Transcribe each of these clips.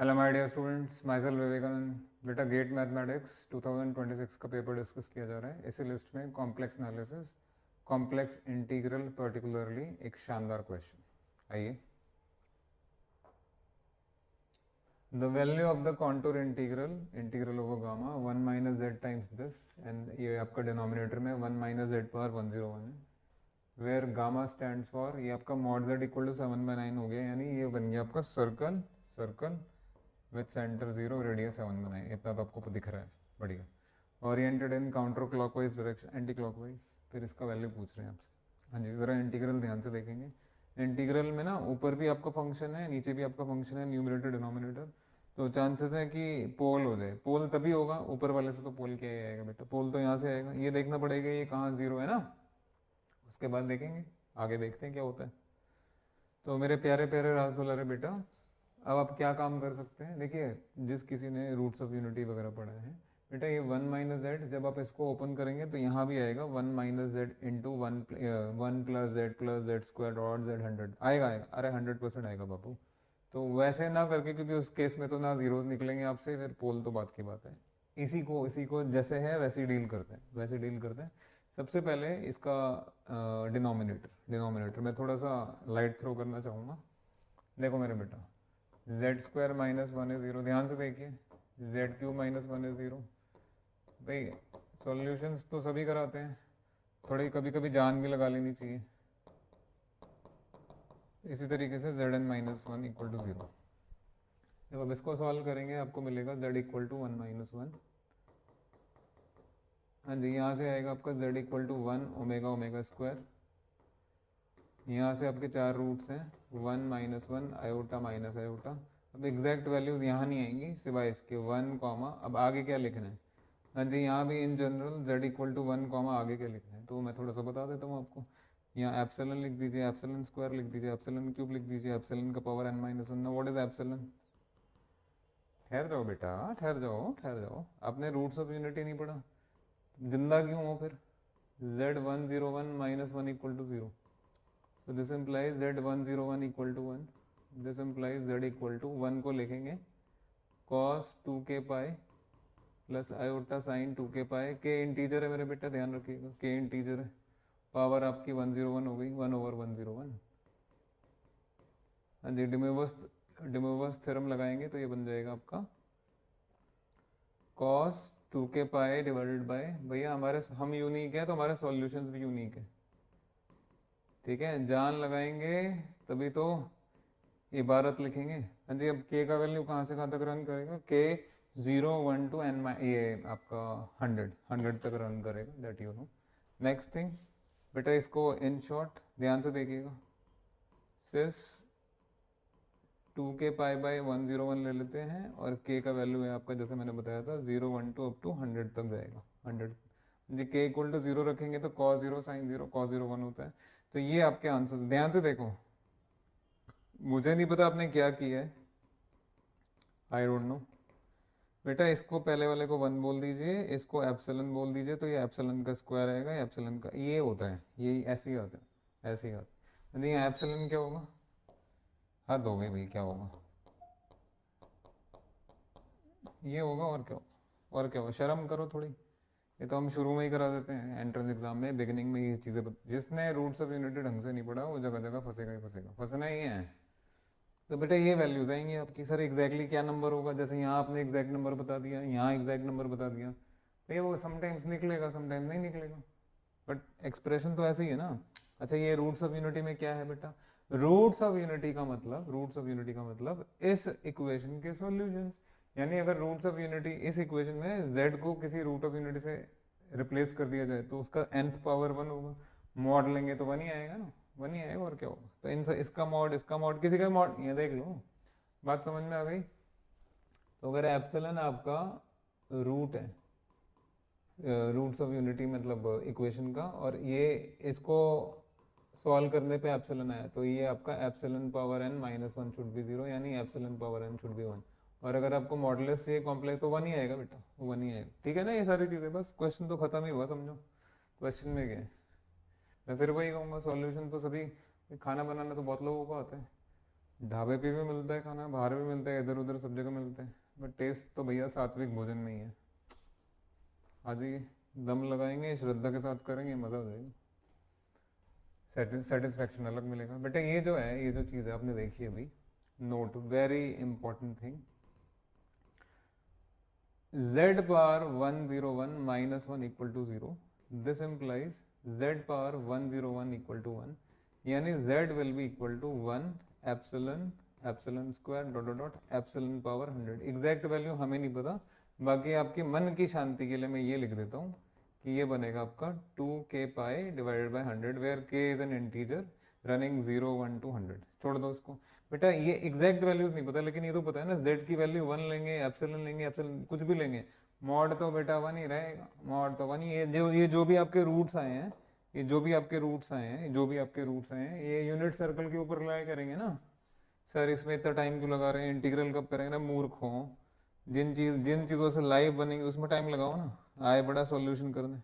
Hello my dear students, myself Vivekanand. बेटा gate mathematics 2026 का paper discuss किया जा रहा है। इसी लिस्ट में complex analysis, complex integral, particularly एक शानदार क्वेश्चन। आइए, the value of the contour integral integral over gamma 1 minus Z times this, and ये आपका डिनोमिनेटर में 1 माइनस जेड पावर 101 है, वेयर गामा स्टैंड्स फॉर, ये आपका मॉड जेड इक्वल टू 7/9 हो गया, यानी ये बन गया आपका circle circle with centre 0, radius 7/9। इतना तो आपको दिख रहा है, बढ़िया। Oriented in counter clockwise direction, anti clockwise. फिर इसका वैल्यू पूछ रहे हैं आपसे। हाँ जी, ज़रा इंटीग्रल ध्यान से देखेंगे। इंटीग्रल में ना ऊपर भी आपका फंक्शन है, नीचे भी आपका फंक्शन है, न्यूमरेटर डिनोमिनेटर। तो चांसेस है कि पोल हो जाए। पोल तभी होगा, ऊपर वाले से तो पोल क्या ही आएगा बेटा, पोल तो यहाँ से आएगा। ये देखना पड़ेगा ये कहाँ 0 है ना, उसके बाद देखेंगे, आगे देखते हैं क्या होता है। तो मेरे प्यारे प्यारे राज दुलारे बेटा, अब आप क्या काम कर सकते हैं। देखिए, जिस किसी ने रूट्स ऑफ यूनिटी वगैरह पढ़ा है बेटा, ये 1 माइनस जेड, जब आप इसको ओपन करेंगे तो यहाँ भी आएगा 1 minus Z into 1 plus Z square dot Z 100 आएगा आएगा। अरे 100% आएगा बापू। तो वैसे ना करके, क्योंकि उस केस में तो ना जीरोस निकलेंगे आपसे, फिर पोल तो बात की बात है। इसी को जैसे है वैसे डील करते हैं, वैसे डील करते हैं। सबसे पहले इसका डिनोमिनेटर मैं थोड़ा सा लाइट थ्रो करना चाहूँगा। देखो मेरे बेटा, जेड स्क्वायर माइनस 1 है 0, ध्यान से देखिए। जेड क्यूब माइनस 1 है 0। भाई सॉल्यूशंस तो सभी कराते हैं, थोड़ी कभी कभी जान भी लगा लेनी चाहिए। इसी तरीके से Z N minus 1 equal to 0। जब अब इसको सॉल्व करेंगे आपको मिलेगा जेड इक्वल टू 1 माइनस 1। हाँ जी, यहाँ से आएगा आपका Z equal to 1 omega omega square. यहाँ से आपके चार रूट्स हैं, 1 माइनस 1 आयोटा माइनस आयोटा। अब एग्जैक्ट वैल्यूज यहाँ नहीं आएंगी सिवाय इसके 1 कॉमा। अब आगे क्या लिखना है, हाँ जी यहाँ भी in general Z equal to 1 comma आगे क्या लिखना है, तो मैं थोड़ा सा बता देता हूँ आपको। यहाँ एप्सिलन लिख दीजिए, एप्सिलन स्क्वायर लिख दीजिए, एप्सिलन क्यूब लिख दीजिए, एप्सिलन का power n minus 1। What is epsilon? ठहर जाओ बेटा, ठहर जाओ ठहर जाओ, आपने रूट्स ऑफ यूनिटी नहीं पढ़ा, जिंदा क्यों हो फिर? Z101 minus 1 equal to 0। So this implies Z101 equal to 1. This implies Z equal to 1 को लिखेंगे cos 2k pi plus iota sine 2k पाई। k इंटीजर है मेरे बेटा, ध्यान रखिएगा, k इंटीजर है। पावर आपकी 101 हो गई, 1/101। हाँ जी, डिमोवर्स थ्योरम लगाएंगे तो ये बन जाएगा आपका cos 2k pi divided by, भैया हमारे हम यूनिक है तो हमारे सॉल्यूशंस भी यूनिक है, ठीक है। जान लगाएंगे तभी तो इबारत लिखेंगे। हाँ जी, अब k का वैल्यू कहाँ से कहाँ तक रन करेगा, k 0 1 टू n, ये आपका 100 तक रन करेगा, that you know. Next thing बेटा, इसको इन शॉर्ट ध्यान से देखिएगा, सिर्फ 2k पाई बाई 101 ले लेते हैं, और k का वैल्यू है आपका जैसे मैंने बताया था 0 1 टू अप टू 100 तक जाएगा, 100 जी। k इक्वल टू 0 रखेंगे तो cos 0 sin 0 cos 0 1 होता है। तो ये आपके आंसर, ध्यान से देखो, मुझे नहीं पता आपने क्या किया है, आई डोंट नो बेटा। इसको पहले वाले को 1 बोल दीजिए, इसको एप्सिलन बोल दीजिए, तो ये एप्सिलन का स्क्वायर आएगा, एप्सिलन का ये होता है, ये ऐसे ही आता है, ऐसे ही आता है। नहीं, एप्सिलन क्या होगा, हद हो गई भाई, क्या होगा, ये होगा, और क्या होगा, और क्या होगा, शर्म करो थोड़ी। ये तो हम शुरू में ही करा देते हैं एंट्रेंस एग्जाम में, बिगिनिंग में ये चीज़ें जिसने रूट्स ऑफ यूनिटी ढंग से नहीं पढ़ा वो जगह जगह फंसेगा ही फंसेगा, फंसना ही है। तो बेटा ये वैल्यूज आएंगी आपकी, सर एग्जैक्टली क्या नंबर होगा, जैसे यहाँ आपने एग्जैक्ट नंबर बता दिया, यहाँ एग्जैक्ट नंबर बता दिया, तो ये वो समटाइम्स निकलेगा समटाइम्स नहीं निकलेगा, बट एक्सप्रेशन तो ऐसे ही है ना। अच्छा, ये रूट्स ऑफ यूनिटी में क्या है बेटा, रूट्स ऑफ यूनिटी का मतलब, रूट्स ऑफ यूनिटी का मतलब इस इक्वेशन के सॉल्यूशंस। यानी अगर रूट्स ऑफ यूनिटी इस इक्वेशन में z को किसी रूट ऑफ यूनिटी से रिप्लेस कर दिया जाए तो उसका nth पावर 1 होगा, मॉड लेंगे तो 1 ही आएगा ना, 1 ही आएगा, और क्या होगा। तो इन इसका मॉड किसी का मॉड, ये देख लो, बात समझ में आ गई। तो अगर एप्सिलन आपका रूट है, रूट्स ऑफ यूनिटी मतलब इक्वेशन का, और ये इसको सॉल्व करने पे एप्सिलन आया, तो ये आपका epsilon power n minus 1 should be 0, यानी epsilon power n should be 1। और अगर आपको मॉडुलस चाहिए कॉम्प्लेक्स तो 1 ही आएगा बेटा, 1 ही आएगा, ठीक है ना। ये सारी चीज़ें, बस क्वेश्चन तो खत्म ही हुआ समझो। क्वेश्चन में क्या है, मैं फिर वही कहूँगा, सॉल्यूशन तो सभी, खाना बनाना तो बहुत लोगों को आता है, ढाबे पे भी मिलता है खाना, बाहर भी मिलता है, इधर उधर सब जगह मिलता है, बट टेस्ट तो भैया सात्विक भोजन में ही है। आज ही दम लगाएंगे, श्रद्धा के साथ करेंगे, मज़ा आ जाएगा, सेटिस्फेक्शन अलग मिलेगा। बेटा ये जो है, ये जो चीज़ है आपने देखी अभी, note very important thing, z power 101 minus 1 equal to 0, this implies z power 101 equal to 1, यानी z will be equal to 1 epsilon epsilon square dot dot dot epsilon power 100। Exact value हमें नहीं पता, बाकी आपकी मन की शांति के लिए मैं ये लिख देता हूँ कि ये बनेगा आपका 2k pi divided by 100, where k is an integer running 0 1 to 100। छोड़ दो उसको बेटा, ये एग्जैक्ट वैल्यूज नहीं पता, लेकिन ये तो पता है ना, z की वैल्यू 1 लेंगे, एप्सिलॉन लेंगे, एप्सिलॉन कुछ भी लेंगे, मॉड तो बेटा 1 ही रहेगा, मॉड तो 1 ही। ये जो भी आपके रूट्स आए हैं, ये जो भी आपके रूट्स आए हैं, जो भी आपके रूट्स आए हैं, ये यूनिट सर्कल के ऊपर लाया करेंगे ना। सर इसमें इतना टाइम क्यों लगा रहे हैं, इंटीग्रल कब करेंगे ना मूर्ख हो, जिन चीज़ों से लाइव बनेंगे उसमें टाइम लगाओ ना, आए बड़ा सॉल्यूशन करने।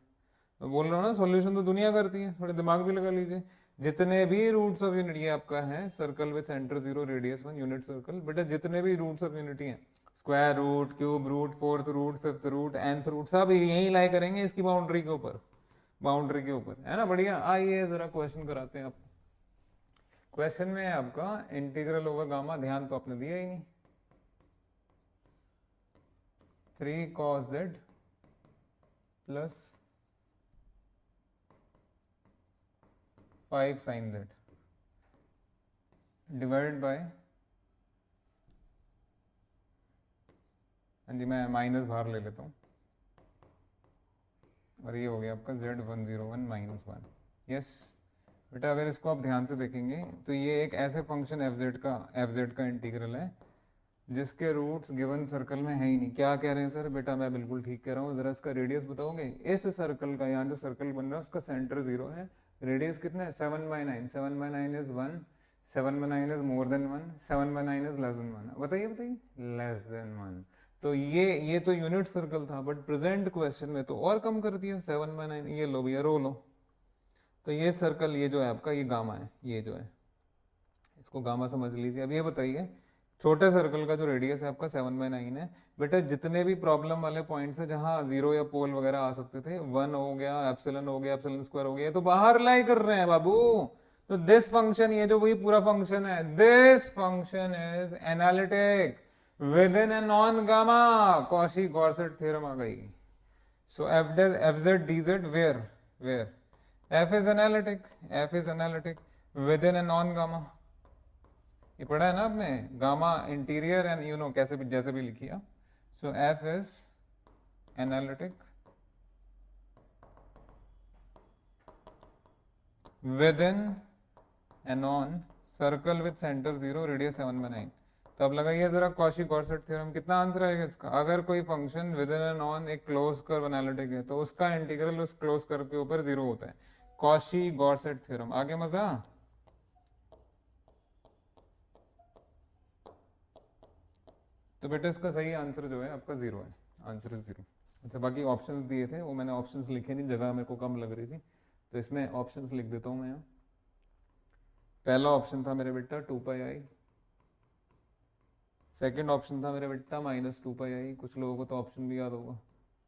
मैं बोल रहा हूँ ना, सॉल्यूशन तो दुनिया करती है, थोड़ा दिमाग भी लगा लीजिए। जितने भी रूट्स ऑफ यूनिटी ये आपका है, circle with centre 0 radius 1 unit circle, बेटा जितने भी रूट्स ऑफ यूनिटी हैं, square root, cube root, fourth root, fifth root, nth root, सब यही लाई करेंगे इसकी बाउंड्री के ऊपर, बाउंड्री के ऊपर, है ना। बढ़िया, आइए जरा क्वेश्चन कराते हैं आपको। क्वेश्चन में है आपका इंटीग्रल ओवर गामा, ध्यान तो आपने दिया ही नहीं, 3 cos z plus 5 sin z divided by, हाँ जी मैं माइनस बाहर ले लेता हूँ, और ये हो गया आपका z101 माइनस 1। यस बेटा, अगर इसको आप ध्यान से देखेंगे तो ये एक ऐसे फंक्शन एफ का इंटीग्रल है जिसके रूट्स गिवन सर्कल में है ही नहीं। क्या कह रहे हैं सर? बेटा मैं बिल्कुल ठीक कह रहा हूँ, जरा इसका रेडियस बताओगे। इस सर्कल का, यहाँ जो सर्कल बन रहा है उसका सेंटर 0 है, रेडियस कितना है 7/9, 7/9 is 1, 7/9 is more than 1, 7/9 is less than 1। बताइए बताइए, लेस देन 1। तो ये तो यूनिट सर्कल था, बट प्रेजेंट क्वेश्चन में तो और कम कर दिया, 7/9। ये लो भैया, रो लो। तो ये सर्कल, ये जो है आपका, ये गामा है, ये जो है इसको गामा समझ लीजिए। अब ये बताइए, छोटे सर्कल का जो रेडियस है आपका 7/9 है, बेटा जितने भी प्रॉब्लम वाले पॉइंट्स है जहां 0 या पोल वगैरह आ सकते थे, 1 हो गया, एप्सिलॉन हो गया, एप्सिलॉन स्क्वायर हो गया, तो बाहर लाई कर रहे हैं बाबू। तो दिस फंक्शन, ये जो वही पूरा फंक्शन है, this function is analytic within a non gamma. Cauchy Goursat theorem आ गई। So f z d z where f is analytic, f is analytic within a non gamma. ये पढ़ा है ना आपने, gamma interior and you know, कैसे भी जैसे भी लिखिए। So f is analytic within an on circle with centre 0 radius 7/9। तो अब लगाइए जरा कॉशी गॉर्सेट थ्योरम, कितना आंसर आएगा इसका? अगर कोई function with in an on एक क्लोज कर्व एनालिटिक है तो उसका इंटीग्रल उस क्लोज कर्व के ऊपर 0 होता है। कॉशी गॉर्सेट थ्योरम, आगे मजा। तो बेटा इसका सही आंसर जो है आपका 0 है, आंसर इज 0। अच्छा, बाकी ऑप्शंस दिए थे वो मैंने ऑप्शंस लिखे नहीं, जगह मेरे को कम लग रही थी, तो इसमें ऑप्शंस लिख देता हूँ मैं यहाँ। पहला ऑप्शन था मेरे बेटा 2πi, सेकंड ऑप्शन था मेरे बेटा -2πi। कुछ लोगों को तो ऑप्शन भी याद होगा,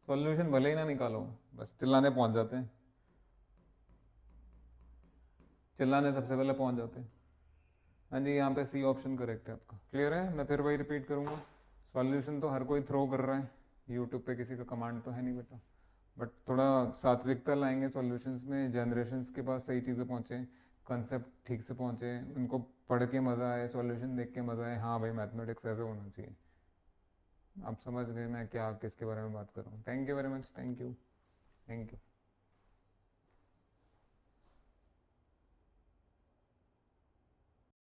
सॉल्यूशन भले ही ना निकालो, बस चिल्लाने पहुंच जाते हैं, चिल्लाने सबसे पहले पहुंच जाते हैं। हाँ जी, यहाँ पे सी ऑप्शन करेक्ट है आपका। क्लियर है? मैं फिर वही रिपीट करूँगा, सॉल्यूशन तो हर कोई थ्रो कर रहा है, यूट्यूब पे किसी का कमांड तो है नहीं बेटा, बट थोड़ा सात्विकता लाएंगे सॉल्यूशंस में, जनरेशन्स के पास सही चीज़ें पहुँचे, कंसेप्ट ठीक से पहुँचे, उनको पढ़ के मज़ा आए, सॉल्यूशन देख के मज़ा आए, हाँ भाई मैथमेटिक्स ऐसे होना चाहिए। आप समझ गए मैं क्या किसके बारे में बात कर रहा हूँ। Thank you very much, thank you, thank you.